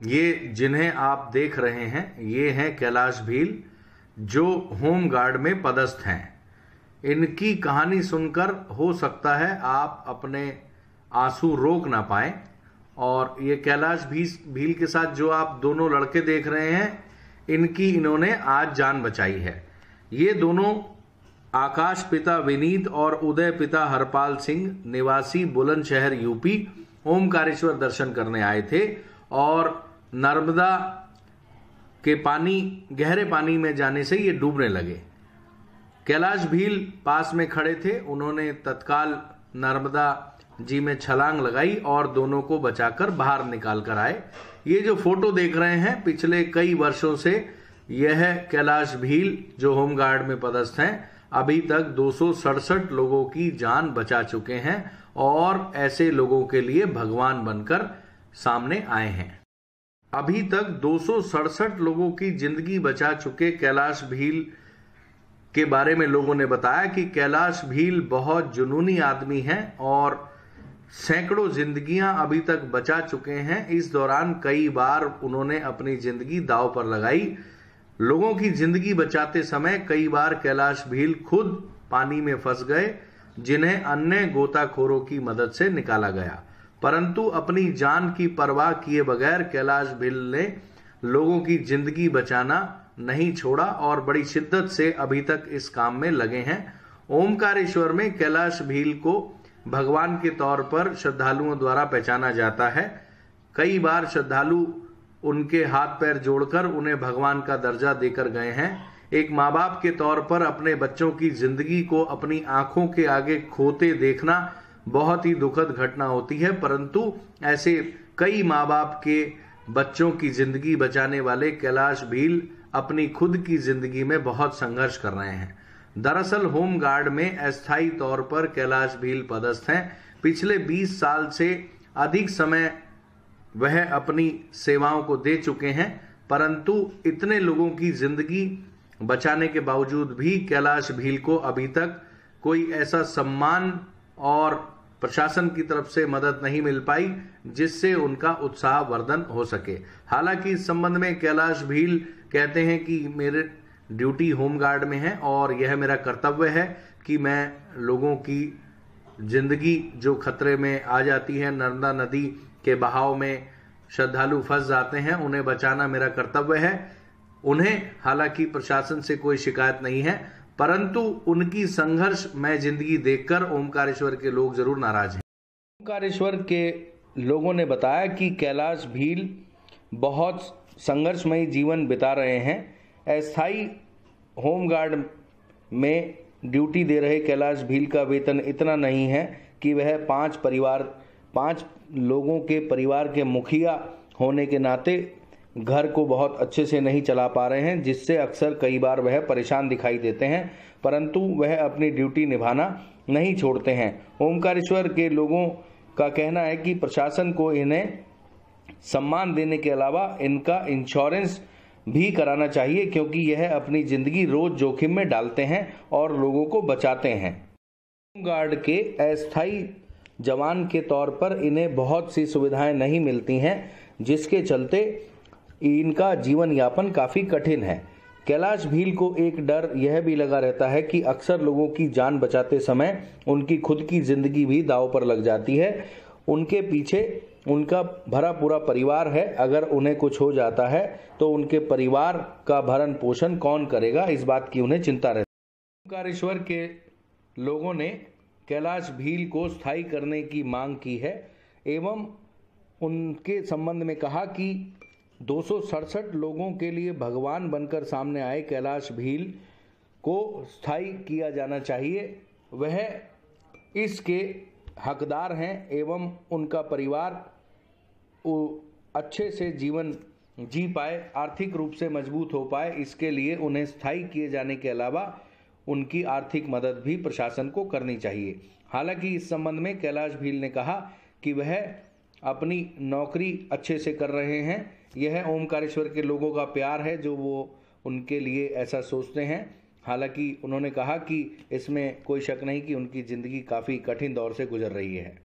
ये जिन्हें आप देख रहे हैं ये हैं कैलाश भील, जो होम गार्ड में पदस्थ हैं। इनकी कहानी सुनकर हो सकता है आप अपने आंसू रोक ना पाए। और ये कैलाश भील के साथ जो आप दोनों लड़के देख रहे हैं, इनकी इन्होंने आज जान बचाई है। ये दोनों आकाश पिता विनीत और उदय पिता हरपाल सिंह निवासी बुलंदशहर यूपी ओमकारेश्वर दर्शन करने आए थे और नर्मदा के गहरे पानी में जाने से ये डूबने लगे। कैलाश भील पास में खड़े थे। उन्होंने तत्काल नर्मदा जी में छलांग लगाई और दोनों को बचाकर बाहर निकाल कर आए। ये जो फोटो देख रहे हैं, पिछले कई वर्षों से यह कैलाश भील जो होमगार्ड में पदस्थ हैं, अभी तक 267 लोगों की जान बचा चुके हैं और ऐसे लोगों के लिए भगवान बनकर सामने आए हैं। अभी तक 267 लोगों की जिंदगी बचा चुके कैलाश भील के बारे में लोगों ने बताया कि कैलाश भील बहुत जुनूनी आदमी हैं और सैकड़ों जिंदगियां अभी तक बचा चुके हैं। इस दौरान कई बार उन्होंने अपनी जिंदगी दांव पर लगाई। लोगों की जिंदगी बचाते समय कई बार कैलाश भील खुद पानी में फंस गए, जिन्हें अन्य गोताखोरों की मदद से निकाला गया। परंतु अपनी जान की परवाह किए बगैर कैलाश भील ने लोगों की जिंदगी बचाना नहीं छोड़ा और बड़ी शिद्दत से अभी तक इस काम में लगे हैं। ओमकारेश्वर में कैलाश भील को भगवान के तौर पर श्रद्धालुओं द्वारा पहचाना जाता है। कई बार श्रद्धालु उनके हाथ पैर जोड़कर उन्हें भगवान का दर्जा देकर गए हैं। एक माँ बाप के तौर पर अपने बच्चों की जिंदगी को अपनी आंखों के आगे खोते देखना बहुत ही दुखद घटना होती है, परंतु ऐसे कई माँ बाप के बच्चों की जिंदगी बचाने वाले कैलाश भील अपनी खुद की जिंदगी में बहुत संघर्ष कर रहे हैं। दरअसल होम गार्ड में अस्थायी तौर पर कैलाश भील पदस्थ हैं। पिछले 20 साल से अधिक समय वह अपनी सेवाओं को दे चुके हैं, परंतु इतने लोगों की जिंदगी बचाने के बावजूद भी कैलाश भील को अभी तक कोई ऐसा सम्मान और प्रशासन की तरफ से मदद नहीं मिल पाई जिससे उनका उत्साह वर्धन हो सके। हालांकि इस संबंध में कैलाश भील कहते हैं कि मेरे ड्यूटी होमगार्ड में है और यह मेरा कर्तव्य है कि मैं लोगों की जिंदगी जो खतरे में आ जाती है, नर्मदा नदी के बहाव में श्रद्धालु फंस जाते हैं, उन्हें बचाना मेरा कर्तव्य है। उन्हें हालांकि प्रशासन से कोई शिकायत नहीं है, परंतु उनकी संघर्ष मैं जिंदगी देखकर ओमकारेश्वर के लोग जरूर नाराज हैं। ओमकारेश्वर के लोगों ने बताया कि कैलाश भील बहुत संघर्षमयी जीवन बिता रहे हैं। अस्थायी होमगार्ड में ड्यूटी दे रहे कैलाश भील का वेतन इतना नहीं है कि वह 5 लोगों के परिवार के मुखिया होने के नाते घर को बहुत अच्छे से नहीं चला पा रहे हैं, जिससे अक्सर कई बार वह परेशान दिखाई देते हैं, परंतु वह अपनी ड्यूटी निभाना नहीं छोड़ते हैं। ओमकारेश्वर के लोगों का कहना है कि प्रशासन को इन्हें सम्मान देने के अलावा इनका इंश्योरेंस भी कराना चाहिए, क्योंकि यह अपनी जिंदगी रोज जोखिम में डालते हैं और लोगों को बचाते हैं। होमगार्ड के अस्थायी जवान के तौर पर इन्हें बहुत सी सुविधाएं नहीं मिलती हैं, जिसके चलते इनका जीवन यापन काफ़ी कठिन है। कैलाश भील को एक डर यह भी लगा रहता है कि अक्सर लोगों की जान बचाते समय उनकी खुद की जिंदगी भी दांव पर लग जाती है। उनके पीछे उनका भरा पूरा परिवार है। अगर उन्हें कुछ हो जाता है तो उनके परिवार का भरण पोषण कौन करेगा, इस बात की उन्हें चिंता रहती है। ओमकारेश्वर के लोगों ने कैलाश भील को स्थायी करने की मांग की है एवं उनके संबंध में कहा कि 267 लोगों के लिए भगवान बनकर सामने आए कैलाश भील को स्थायी किया जाना चाहिए। वह इसके हकदार हैं एवं उनका परिवार अच्छे से जीवन जी पाए, आर्थिक रूप से मजबूत हो पाए, इसके लिए उन्हें स्थायी किए जाने के अलावा उनकी आर्थिक मदद भी प्रशासन को करनी चाहिए। हालांकि इस संबंध में कैलाश भील ने कहा कि वह अपनी नौकरी अच्छे से कर रहे हैं। यह ओमकारेश्वर के लोगों का प्यार है जो वो उनके लिए ऐसा सोचते हैं। हालांकि उन्होंने कहा कि इसमें कोई शक नहीं कि उनकी ज़िंदगी काफ़ी कठिन दौर से गुजर रही है।